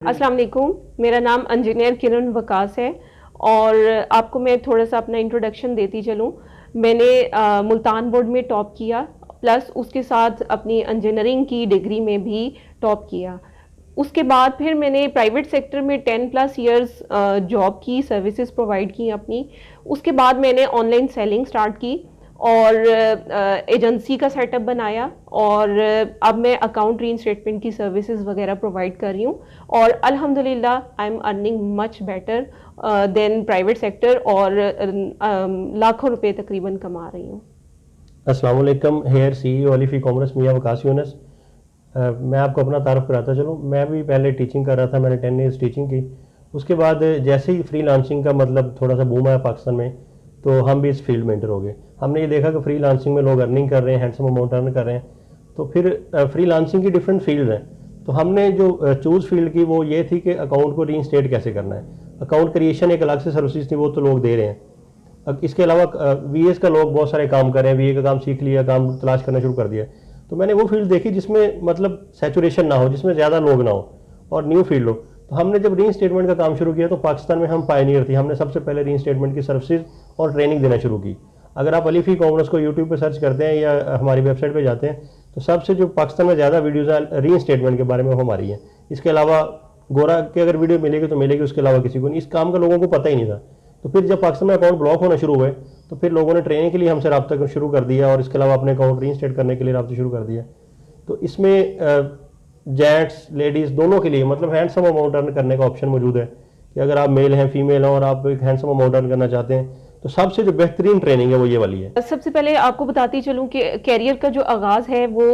अस्सलाम वालेकुम, मेरा नाम इंजीनियर किरण वकास है और आपको मैं थोड़ा सा अपना इंट्रोडक्शन देती चलूँ। मैंने मुल्तान बोर्ड में टॉप किया, प्लस उसके साथ अपनी इंजीनियरिंग की डिग्री में भी टॉप किया। उसके बाद फिर मैंने प्राइवेट सेक्टर में 10+ इयर्स जॉब की, सर्विसेज प्रोवाइड की अपनी। उसके बाद मैंने ऑनलाइन सेलिंग स्टार्ट की और एजेंसी का सेटअप बनाया और अब मैं अकाउंट रीइंस्टेटमेंट की सर्विसेज वगैरह प्रोवाइड कर रही हूँ और अल्हम्दुलिल्लाह I am earning much better than private sector और लाखों रुपए तकरीबन कमा रही हूँ। अस्सलाम वालेकुम, हेयर सीईओ ऑलिफ ई कॉमर्स मियां वकास यूनुस। मैं आपको अपना तारुफ कराता चलूँ। मैं भी पहले टीचिंग कर रहा था, मैंने 10 ईयर्स टीचिंग की। उसके बाद जैसे ही फ्री लांसिंग का मतलब थोड़ा सा बूम आया पाकिस्तान में, तो हम भी इस फील्ड में एंटर हो गए। हमने ये देखा कि फ्री लांसिंग में लोग अर्निंग कर रहे हैं, हैंडसम अमाउंट अर्न कर रहे हैं। तो फिर फ्री लांसिंग की डिफरेंट फील्ड हैं। तो हमने जो चूज़ फील्ड की वो ये थी कि अकाउंट को रीइंस्टेट कैसे करना है। अकाउंट क्रिएशन एक अलग से सर्विसेज थी, वो तो लोग दे रहे हैं। अब इसके अलावा वीएस का लोग बहुत सारे काम कर रहे हैं, वीए का काम सीख लिया, काम तलाश करना शुरू कर दिया। तो मैंने वो फील्ड देखी जिसमें मतलब सैचुरेशन ना हो, जिसमें ज़्यादा लोग ना हो और न्यू फील्ड हो। तो हमने जब रीइंस्टेटमेंट का काम शुरू किया तो पाकिस्तान में हम पायनियर थी। हमने सबसे पहले रीइंस्टेटमेंट की सर्विसेज और ट्रेनिंग देना शुरू की। अगर आप अलिफ ई कॉमर्स को यूट्यूब पर सर्च करते हैं या हमारी वेबसाइट पर जाते हैं तो सबसे जो पाकिस्तान में ज़्यादा वीडियोज़ रीइंस्टेटमेंट के बारे में वो हमारी है। इसके अलावा गोरा की अगर वीडियो मिलेगी तो मिलेगी, उसके अलावा किसी को नहीं। इस काम का लोगों को पता ही नहीं था। तो फिर जब पाकिस्तान में अकाउंट ब्लॉक होना शुरू हुए तो फिर लोगों ने ट्रेनिंग के लिए हमसे रब्ता शुरू कर दिया और इसके अलावा अपने अकाउंट रीइंस्टेट करने के लिए रब्ता शुरू कर दिया। तो इसमें जेंट्स लेडीज़ दोनों के लिए मतलब हैंडसम अमाउंट अर्न करने का ऑप्शन मौजूद है कि अगर आप मेल हैं फीमेल हैं और आप एक हैंडसम अमाउंट अर्न करना चाहते हैं तो सबसे जो बेहतरीन ट्रेनिंग है वो ये वाली है। सबसे पहले आपको बताती चलूँ कि कैरियर का जो आगाज़ है वो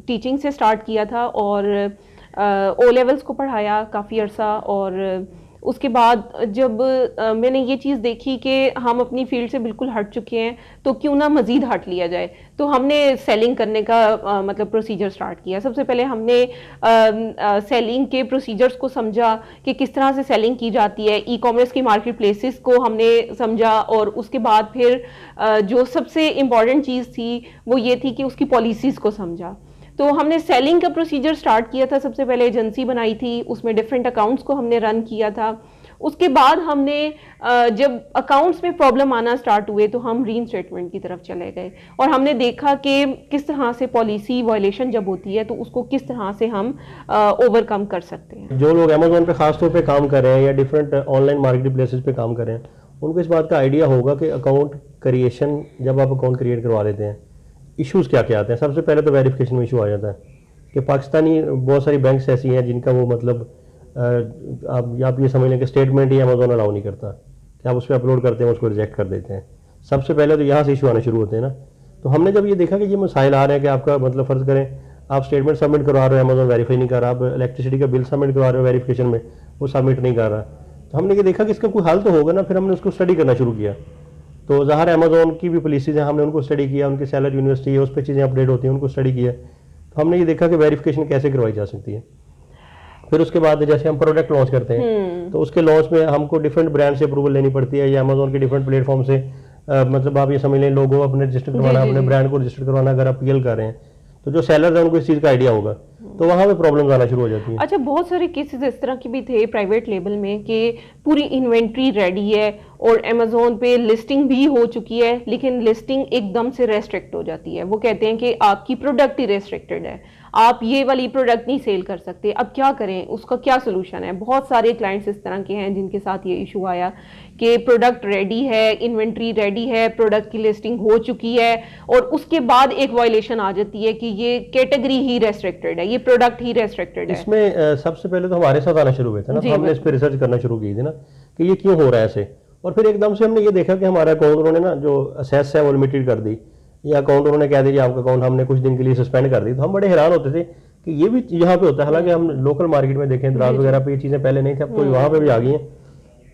टीचिंग से स्टार्ट किया था और ओ लेवल्स को पढ़ाया काफ़ी अरसा। और उसके बाद जब मैंने ये चीज़ देखी कि हम अपनी फील्ड से बिल्कुल हट चुके हैं तो क्यों ना मज़ीद हट लिया जाए, तो हमने सेलिंग करने का मतलब प्रोसीजर स्टार्ट किया। सबसे पहले हमने सेलिंग के प्रोसीजर्स को समझा कि किस तरह से सेलिंग की जाती है। ई कॉमर्स की मार्केट प्लेसेस को हमने समझा और उसके बाद फिर जो सबसे इम्पॉर्टेंट चीज़ थी वो ये थी कि उसकी पॉलिसीज़ को समझा। तो हमने सेलिंग का प्रोसीजर स्टार्ट किया था। सबसे पहले एजेंसी बनाई थी, उसमें डिफरेंट अकाउंट्स को हमने रन किया था। उसके बाद हमने जब अकाउंट्स में प्रॉब्लम आना स्टार्ट हुए तो हम रीइंस्टेटमेंट की तरफ चले गए और हमने देखा कि किस तरह से पॉलिसी वायलेशन जब होती है तो उसको किस तरह से हम ओवरकम कर सकते हैं। जो लोग अमेजोन पे खास तौर पे काम कर रहे हैं या डिफरेंट ऑनलाइन मार्केट प्लेसेस पे काम कर रहे हैं उनको इस बात का आइडिया होगा कि अकाउंट क्रिएशन, जब आप अकाउंट क्रिएट करवा लेते हैं, इश्यूज़ क्या क्या आते हैं। सबसे पहले तो वेरिफिकेशन में इशू आ जाता है कि पाकिस्तानी बहुत सारी बैंक्स ऐसी हैं जिनका वो मतलब आप ये समझ लें कि स्टेटमेंट ही अमेजोन अलाउ नहीं करता कि आप उस पर अपलोड करते हैं उसको रिजेक्ट कर देते हैं। सबसे पहले तो यहाँ से इशू आने शुरू होते हैं ना। तो हमने जब ये देखा कि ये मसाइल आ रहे हैं कि आपका मतलब फ़र्ज़ करें आप स्टेटमेंट सबमिट करवा रहे हो, अमेजोन वेरीफाई नहीं कर रहा, आप इलेक्ट्रिसिटी का बिल सबमिट करवा रहे हो वेरिफिकेशन में, वो सबमिट नहीं कर रहा। तो हमने ये देखा कि इसका कोई हल तो होगा ना। फिर हमने उसको स्टडी करना शुरू किया। तो ज़ाहिर है अमेजोन की भी पॉलिसीज़ हैं, हमने उनको स्टडी किया, उनकी सेलर यूनिवर्सिटी है उस पर चीज़ें अपडेट होती हैं, उनको स्टडी किया। तो हमने ये देखा कि वेरिफिकेशन कैसे करवाई जा सकती है। फिर उसके बाद जैसे हम प्रोडक्ट लॉन्च करते हैं तो उसके लॉन्च में हमको डिफरेंट ब्रांड से अप्रूवल लेनी पड़ती है या अमेजोन के डिफरेंट प्लेटफॉर्म से मतलब आप ये समझ लें लोगो अपने रजिस्टर करवाना, अपने ब्रांड को रजिस्टर करवाना अगर आप पीएल कर रहे हैं तो जो सेलर है उनको इस चीज़ का आइडिया होगा, तो वहाँ पे प्रॉब्लम्स आना शुरू हो जाती है। अच्छा, बहुत सारे केसेस इस तरह के भी थे प्राइवेट लेवल में कि पूरी इन्वेंट्री रेडी है और अमेजोन पे लिस्टिंग भी हो चुकी है लेकिन लिस्टिंग एकदम से रेस्ट्रिक्ट हो जाती है। वो कहते हैं कि आपकी प्रोडक्ट ही रेस्ट्रिक्टेड है, आप ये वाली प्रोडक्ट नहीं सेल कर सकते। अब क्या करें, उसका क्या सोल्यूशन है? बहुत सारे क्लाइंट्स इस तरह के हैं जिनके साथ ये इशू आया कि प्रोडक्ट रेडी है, इन्वेंट्री रेडी है, प्रोडक्ट की लिस्टिंग हो चुकी है और उसके बाद एक वायलेशन आ जाती है कि ये कैटेगरी ही रेस्ट्रिक्टेड है, ये प्रोडक्ट ही रेस्ट्रिक्टेड है। इसमें सबसे पहले तो हमारे साथ आना शुरू हुए थे ना, तो हमने इस पर रिसर्च करना शुरू की थी ना कि ये क्यों हो रहा है ऐसे। और फिर एकदम से हमने ये देखा कि हमारा अकाउंट उन्होंने ना जो असेस है वो लिमिटेड कर दी, या अकाउंट उन्होंने कह दिया आपका अकाउंट हमने कुछ दिन के लिए सस्पेंड कर दी। तो हम बड़े हैरान होते थे कि ये भी यहाँ पे होता है। हालांकि हम लोकल मार्केट में देखें द्रास वगैरह पे ये चीज़ें पहले नहीं थी, अब तो वहाँ पे भी आ गई हैं।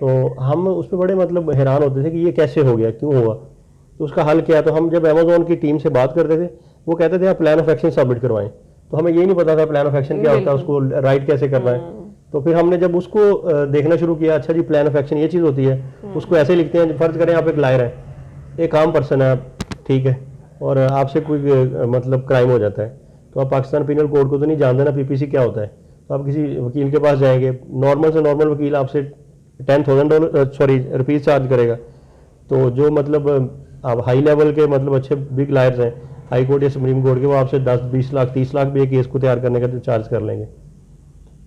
तो हम उस पर बड़े मतलब हैरान होते थे कि ये कैसे हो गया, क्यों हुआ, तो उसका हल क्या। तो हम जब अमेजोन की टीम से बात करते थे वो कहते थे आप प्लान ऑफ एक्शन सबमिट करवाएं। तो हमें ये नहीं पता था प्लान ऑफ एक्शन क्या होता है, उसको राइट कैसे करना है। तो फिर हमने जब उसको देखना शुरू किया, अच्छा जी प्लान ऑफ एक्शन ये चीज़ होती है, उसको ऐसे लिखते हैं। फर्ज करें आप एक लायर हैं, एक आम पर्सन है, ठीक है, और आपसे कोई मतलब क्राइम हो जाता है तो आप पाकिस्तान पिनल कोड को तो नहीं जानते ना, पीपीसी क्या होता है। तो आप किसी वकील के पास जाएंगे, नॉर्मल से नॉर्मल वकील आपसे $10,000 रुपीज़ चार्ज करेगा। तो जो मतलब आप हाई लेवल के मतलब अच्छे बिग लायर्स हैं हाई कोर्ट या सुप्रीम कोर्ट के, वो आपसे 10-20 लाख 30 लाख भी एक केस को तैयार करने का तो चार्ज कर लेंगे।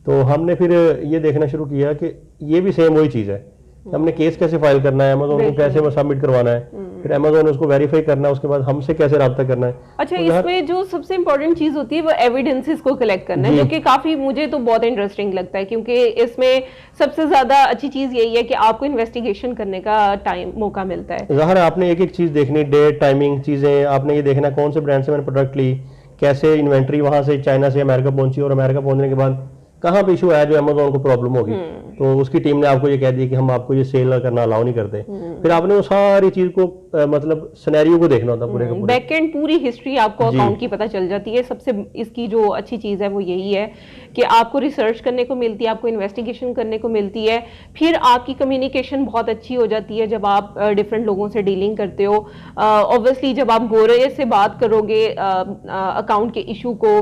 तो हमने फिर ये देखना शुरू किया कि ये भी सेम वही चीज़ है, हमने केस कैसे फाइल करना है, अमेजोन को कैसे सबमिट करवाना है, फिर अमेजोन उसको वेरीफाई करना है, उसके बाद हमसे कैसे रब्ता करना है। अच्छा, तो इसमें जो सबसे इम्पोर्टेंट चीज होती है वो एविडेंसेस को कलेक्ट करना है, जो कि काफी मुझे तो बहुत इंटरेस्टिंग लगता है, क्योंकि इसमें सबसे ज्यादा अच्छी चीज यही है कि आपको इन्वेस्टिगेशन करने का टाइम मौका मिलता है। ज़ाहिर है आपने एक एक चीज़ देखनी, डेट टाइमिंग चीज़ें आपने ये देखना कौन से ब्रांड से मैंने प्रोडक्ट ली, कैसे इन्वेंट्री वहाँ से चाइना से अमेरिका पहुंची, और अमेरिका पहुंचने के बाद कहाँ पे इशू आया जो अमेजोन को प्रॉब्लम होगी, तो उसकी टीम ने आपको ये कह दिया कि हम आपको ये सेल करना अलाउ नहीं करते। फिर आपने वो सारी चीज को मतलब सिनेरियो को देखना होता पूरे का पूरे। बैकएंड पूरी हिस्ट्री आपको अकाउंट की पता चल जाती है। सबसे इसकी जो अच्छी चीज है वो यही है कि आपको रिसर्च करने को मिलती है, आपको इन्वेस्टिगेशन करने को मिलती है, फिर आपकी कम्युनिकेशन बहुत अच्छी हो जाती है जब आप डिफरेंट लोगों से डीलिंग करते हो। ऑब्वियसली जब आप गोरे से बात करोगे अकाउंट के इशू को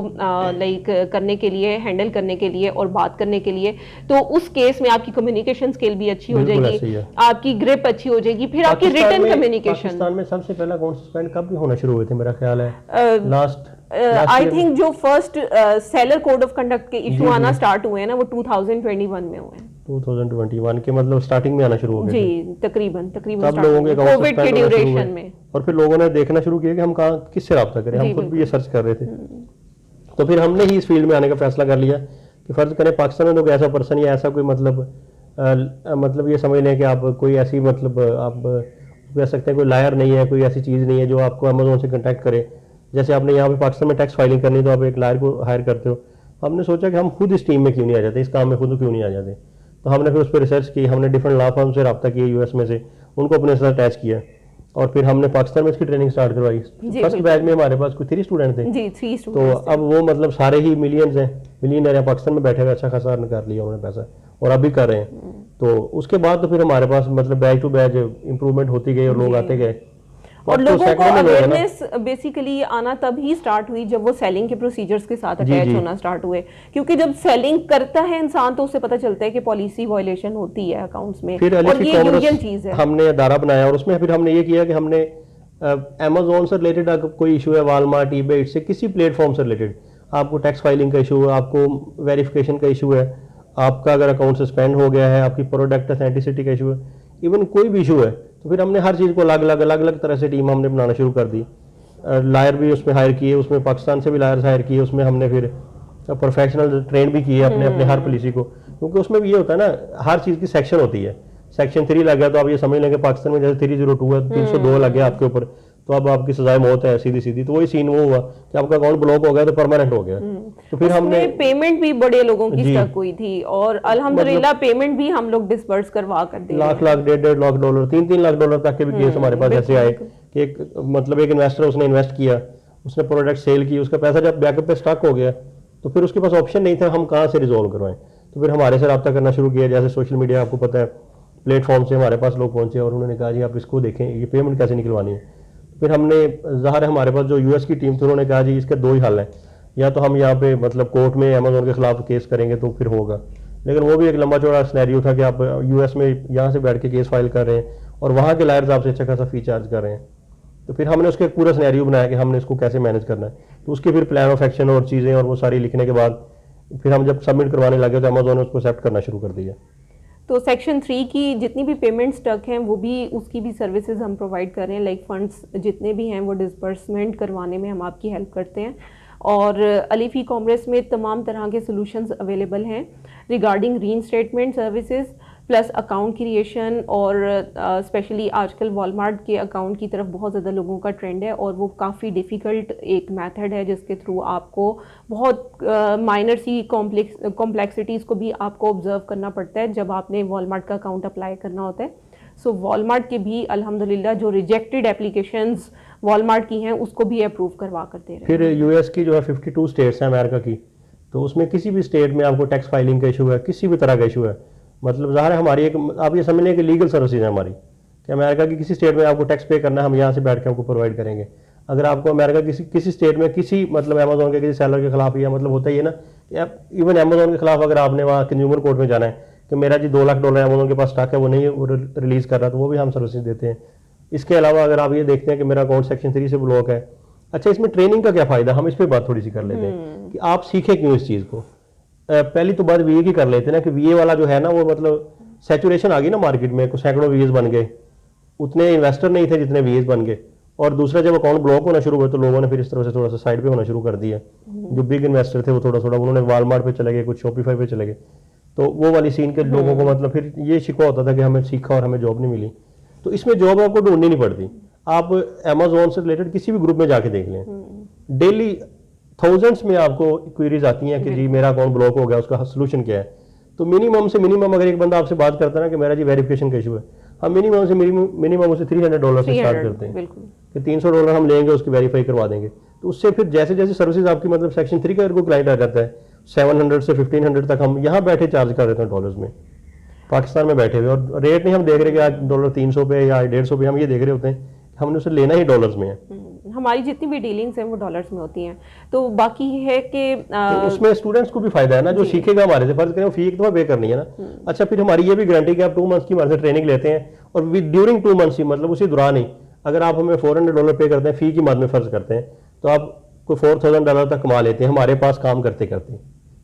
लाइक करने के लिए, हैंडल करने के लिए और बात करने के लिए, तो उस केस में आपकी कम्युनिकेशन स्किल भी अच्छी हो जाएगी, आपकी ग्रिप अच्छी हो जाएगी, फिर आपकी रिटन कम्युनिकेशन। पाकिस्तान में सबसे पहला अकाउंट सस्पेंड कब भी होना शुरू हुए थे, मेरा ख्याल है लास्ट आई थिंक जो first seller code of conduct के इशू आना स्टार्ट हुए हैं ना, वो 2021 में हुए हैं। 2021 के मतलब स्टार्टिंग में आना शुरू हो गए जी, तकरीबन तब लोगों के कोविड के ड्यूरेशन में, और फिर लोगों ने देखना शुरू किया कि हम कहाँ किससे रब्ता करें, हम खुद भी ये सर्च कर रहे थे। तो फिर हमने ही इस फील्ड में आने का फैसला कर लिया कि फर्ज करें पाकिस्तान में तो कोई ऐसा पर्सन या ऐसा कोई मतलब ये समझ लें कि आप कोई ऐसी मतलब आप कह सकते हैं कोई लायर नहीं है, कोई ऐसी चीज़ नहीं है जो आपको अमेजोन से कांटेक्ट करे। जैसे आपने यहाँ पे पाकिस्तान में टैक्स फाइलिंग करनी तो आप एक लायर को हायर करते हो, हमने सोचा कि हम खुद इस टीम में क्यों नहीं आ जाते, इस काम में खुद क्यों नहीं आ जाते। तो हमने फिर उस पर रिसर्च की, हमने डिफरेंट लॉ फर्म से रब्ता किया यूएस में से, उनको अपने साथ अटैच किया, और फिर हमने पाकिस्तान में इसकी ट्रेनिंग स्टार्ट करवाई। फर्स्ट बैच में हमारे पास कोई 3 स्टूडेंट थे जी, 3 तो स्टूडेंट्स अब वो मतलब सारे ही मिलियंस हैं, मिलियनर है, पाकिस्तान में बैठे हुए अच्छा खासा अर्न कर लिया उन्होंने पैसा, और अभी कर रहे हैं। तो उसके बाद तो फिर हमारे पास मतलब बैच टू बैच इंप्रूवमेंट होती गई और लोग आते गए, और लोगों को अवेयरनेस बेसिकली आना तब ही स्टार्ट हुई जब वो सेलिंग के प्रोसीजर्स के साथ अटैच होना स्टार्ट हुए, क्योंकि जब सेलिंग करता है इंसान तो उसे पता चलता है कि पॉलिसी वायलेशन होती है अकाउंट्स में, और ये यूजुअल चीज है। हमने अदारा बनाया और उसमें फिर हमने ये किया कि हमने अमेजोन से रिलेटेड अगर कोई इशू है, वालमार्ट, ईबे, से किसी प्लेटफॉर्म से रिलेटेड, आपको टैक्स फाइलिंग का इशू है, आपको वेरिफिकेशन का इशू है, आपका अगर अकाउंट सस्पेंड हो गया है, आपकी प्रोडक्ट अथेंटिसिटी का इशू है, इवन कोई भी इशू है, तो फिर हमने हर चीज़ को अलग अलग तरह से टीम हमने बनाना शुरू कर दी। लायर भी उसमें हायर किए, उसमें पाकिस्तान से भी लायर्स हायर किए, उसमें हमने फिर प्रोफेशनल ट्रेन भी किए अपने हर पॉलिसी को, क्योंकि उसमें भी ये होता है ना, हर चीज़ की सेक्शन होती है। सेक्शन 3 लग गया तो आप ये समझ लेंगे पाकिस्तान में जैसे 302 है, 302 लग गया आपके ऊपर, तो अब आपकी सजाए मौत है सीधी सीधी। तो वही सीन वो हुआ कि आपका अकाउंट ब्लॉक हो गया तो परमानेंट हो गया। तो फिर हमने पेमेंट भी बड़े लोगों की स्टक हुई थी, और अल्हम्दुलिल्लाह पेमेंट भी हम लोग डिसबर्स करवा कर दे, लाख $1.5 लाख, $3 लाख तक के भी केस हमारे पास ऐसे आए कि एक इन्वेस्टर उसने इन्वेस्ट किया, उसने प्रोडक्ट सेल की, उसका पैसा जब बैकअप पे स्टक हो गया तो फिर उसके पास ऑप्शन नहीं था हम कहाँ से रिजोल्व करवाएं। तो फिर हमारे से रब्ता करना शुरू किया, जैसे सोशल मीडिया आपको पता है प्लेटफॉर्म से हमारे पास लोग पहुंचे और उन्होंने कहा जी आप इसको देखें, ये पेमेंट कैसे निकलवानी है। फिर हमने ज़ाहिर है हमारे पास जो यूएस की टीम थी, उन्होंने कहा जी इसके 2 ही हल हैं, या तो हम यहाँ पे मतलब कोर्ट में अमेजोन के खिलाफ केस करेंगे तो फिर होगा, लेकिन वो भी एक लंबा चौड़ा सिनेरियो था कि आप यूएस में यहाँ से बैठ के केस फाइल कर रहे हैं और वहाँ के लायर्स आपसे अच्छा खासा फी चार्ज कर रहे हैं। तो फिर हमने उसका एक पूरा सिनेरियो बनाया कि हमने इसको कैसे मैनेज करना है। तो उसके फिर प्लान ऑफ एक्शन और चीज़ें और वो सारी लिखने के बाद फिर हम जब सबमिट करवाने लगे तो अमेजोन ने उसको एक्सेप्ट करना शुरू कर दिया। तो सेक्शन 3 की जितनी भी पेमेंट स्टक हैं वो भी, उसकी भी सर्विसेज हम प्रोवाइड कर रहे हैं, लाइक फंड्स जितने भी हैं वो डिसबर्समेंट करवाने में हम आपकी हेल्प करते हैं। और अलिफ ई कॉमर्स में तमाम तरह के सॉल्यूशंस अवेलेबल हैं regarding reinstatement services plus account creation, और स्पेशली आजकल वॉलमार्ट के अकाउंट की तरफ बहुत ज़्यादा लोगों का ट्रेंड है, और वो काफ़ी डिफ़िकल्ट एक मेथड है जिसके थ्रू आपको बहुत माइनर सी कॉम्प्लेक्सिटीज़ को भी आपको ऑब्जर्व करना पड़ता है जब आपने वॉलमार्ट का अकाउंट अप्लाई करना होता है। सो वॉलमार्ट के भी अल्हम्दुलिल्लाह जो रिजेक्टेड एप्लीकेशंस वॉलमार्ट की हैं उसको भी अप्रूव करवा कर दे रहे हैं। फिर यूएस की जो है 52 स्टेट्स हैं अमेरिका की, तो उसमें किसी भी स्टेट में आपको टैक्स फाइलिंग का इशू है, किसी भी तरह का इशू है, मतलब ज़ाहिर है हमारी एक, आप ये समझ लें कि लीगल सर्विसेज है हमारी, कि अमेरिका की किसी स्टेट में आपको टैक्स पे करना है हम यहाँ से बैठ के आपको प्रोवाइड करेंगे। अगर आपको अमेरिका किसी स्टेट में किसी मतलब अमेजोन के किसी सेलर के खिलाफ, या मतलब होता ही है ना कि आप इवन अमेजोन के खिलाफ अगर आपने वहाँ कंज्यूमर कोर्ट में जाना है कि मेरा जी $2 लाख अमेजोन के पास स्टॉक है, वो नहीं रिलीज कर रहा, तो वो भी हम सर्विसेज देते हैं। इसके अलावा अगर आप ये देखते हैं कि मेरा अकाउंट सेक्शन 3 से ब्लॉक है, अच्छा इसमें ट्रेनिंग का क्या फायदा, हम इस पर बात थोड़ी सी कर लेते हैं कि आप सीखे क्यों इस चीज़ को। पहली तो बात वीए की कर लेते हैं ना कि वीए वाला जो है ना वो मतलब सैचुरेशन आ गई ना मार्केट में, कुछ सैकड़ों वीएस बन गए, उतने इन्वेस्टर नहीं थे जितने वीएस बन गए। और दूसरा जब अकाउंट ब्लॉक होना शुरू हुआ तो लोगों ने फिर इस तरह से थोड़ा सा साइड पे होना शुरू कर दिया। जो बिग इन्वेस्टर थे वो थोड़ा थोड़ा उन्होंने वॉलमार्ट पे चले गए, कुछ शॉपिफाई पे चले गए, तो वो वाली सीन के लोगों को मतलब फिर ये शिकवा होता था कि हमें सीखा और हमें जॉब नहीं मिली। तो इसमें जॉब आपको ढूंढनी नहीं पड़ती, आप अमेजोन से रिलेटेड किसी भी ग्रुप में जाके देख लें, डेली थाउजेंड्स में आपको क्वेरीज आती हैं कि जी मेरा अकाउंट ब्लॉक हो गया, उसका सोल्यूशन क्या है। तो मिनिमम से मिनिमम अगर एक बंदा आपसे बात करता है ना कि मेरा जी वेरिफिकेशन का इशू है, हम मिनिमम से मिनिमम उसे $300 से स्टार्ट करते हैं कि $300 हम लेंगे, उसकी वेरीफाई करवा देंगे। तो उससे फिर जैसे जैसे सर्विसेज आपकी मतलब सेक्शन 3 का अगर कोई क्लाइंट आ जाता है 700 से 1500 तक हम यहाँ बैठे चार्ज कर देते हैं डॉलर्स में, पाकिस्तान में बैठे हुए। और रेट नहीं हम देख रहे कि आज $300 पे या 150 पे, हम ये देख रहे होते हैं हमने उसे लेना ही डॉलर्स में है। हमारी जितनी भी डीलिंग्स हैं वो डॉलर्स में होती हैं। तो बाकी है कि तो उसमें स्टूडेंट्स को भी फायदा है ना, जो सीखेगा हमारे से, फर्ज करें वो फी एक दफा पे करनी है ना। अच्छा फिर हमारी ये भी गारंटी कि आप 2 मंथ्स की हमारे से ट्रेनिंग लेते हैं और ड्यूरिंग 2 मंथ्स ही मतलब उसी दौरान ही अगर आप हमें $400 पे करते हैं फी की मद में फर्ज करते हैं, तो आप कोई $4000 तक कमा लेते हैं हमारे पास काम करते करते।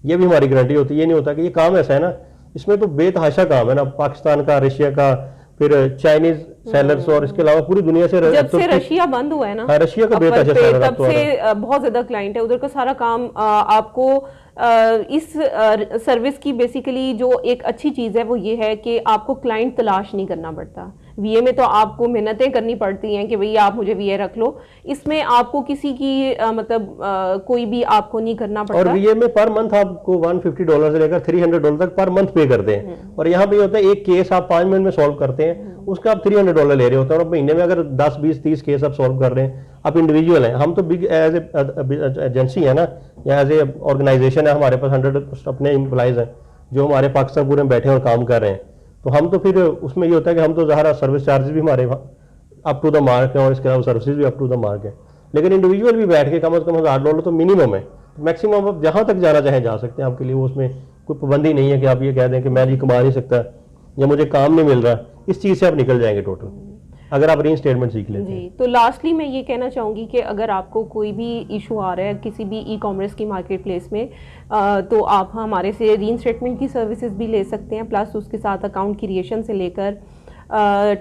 ये भी हमारी गारंटी होती है। ये नहीं होता कि ये काम ऐसा है ना, इसमें तो बेतहाशा काम है ना, पाकिस्तान का, रशिया का, फिर चाइनीज सेलर्स, और इसके अलावा पूरी दुनिया से जब से रशिया बंद हुआ है ना, हाँ, रशिया का बेतहाशा सेलर तब से बहुत ज्यादा क्लाइंट है उधर का। सारा काम आपको इस सर्विस की बेसिकली जो एक अच्छी चीज है वो ये है कि आपको क्लाइंट तलाश नहीं करना पड़ता। वीए में तो आपको मेहनतें करनी पड़ती हैं कि भैया आप मुझे वीए रख लो, इसमें आपको किसी की मतलब कोई भी आपको नहीं करना पड़ता। और वीए में पर मंथ आपको $150 से लेकर $300 तक पर मंथ पे करते हैं। और यहाँ पे होता है एक केस आप 5 मिनट में सॉल्व करते हैं, उसका आप $300 ले रहे होते हैं। और महीने में अगर 10, 20, 30 केस आप सॉल्व कर रहे हैं, आप इंडिविजुअल हैं, हम तो बिग एज एजेंसी है ना, या एज ए ऑर्गेनाइजेशन है, हमारे पास 100 अपने एम्प्लॉइज हैं जो हमारे पाकिस्तान पूरे में बैठे और काम कर रहे हैं। तो हम तो फिर उसमें ये होता है कि हम तो ज़ाहिर सर्विस चार्जेस भी हमारे अप टू द मार्क है और इसके अलावा सर्विसेज भी अप टू द मार्क है। लेकिन इंडिविजुअल भी बैठ के कम से कम $1000 तो मिनिमम है। मैक्सिमम आप जहाँ तक जाना चाहें जा सकते हैं, आपके लिए वो उसमें कोई पाबंदी नहीं है कि आप ये कह दें कि मैं जी कमा नहीं सकता या मुझे काम नहीं मिल रहा। इस चीज़ से आप निकल जाएंगे टोटल अगर आप री स्टेटमेंट सीख लेते हैं। जी, तो लास्टली मैं ये कहना चाहूँगी कि अगर आपको कोई भी इशू आ रहा है किसी भी ई कॉमर्स की मार्केट प्लेस में, तो आप हमारे से री स्टेटमेंट की सर्विसेज भी ले सकते हैं, प्लस उसके साथ अकाउंट क्रिएशन से लेकर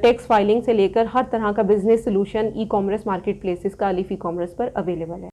टैक्स फाइलिंग से लेकर हर तरह का business solution e commerce market places का अलिफ ई कॉमर्स पर अवेलेबल है।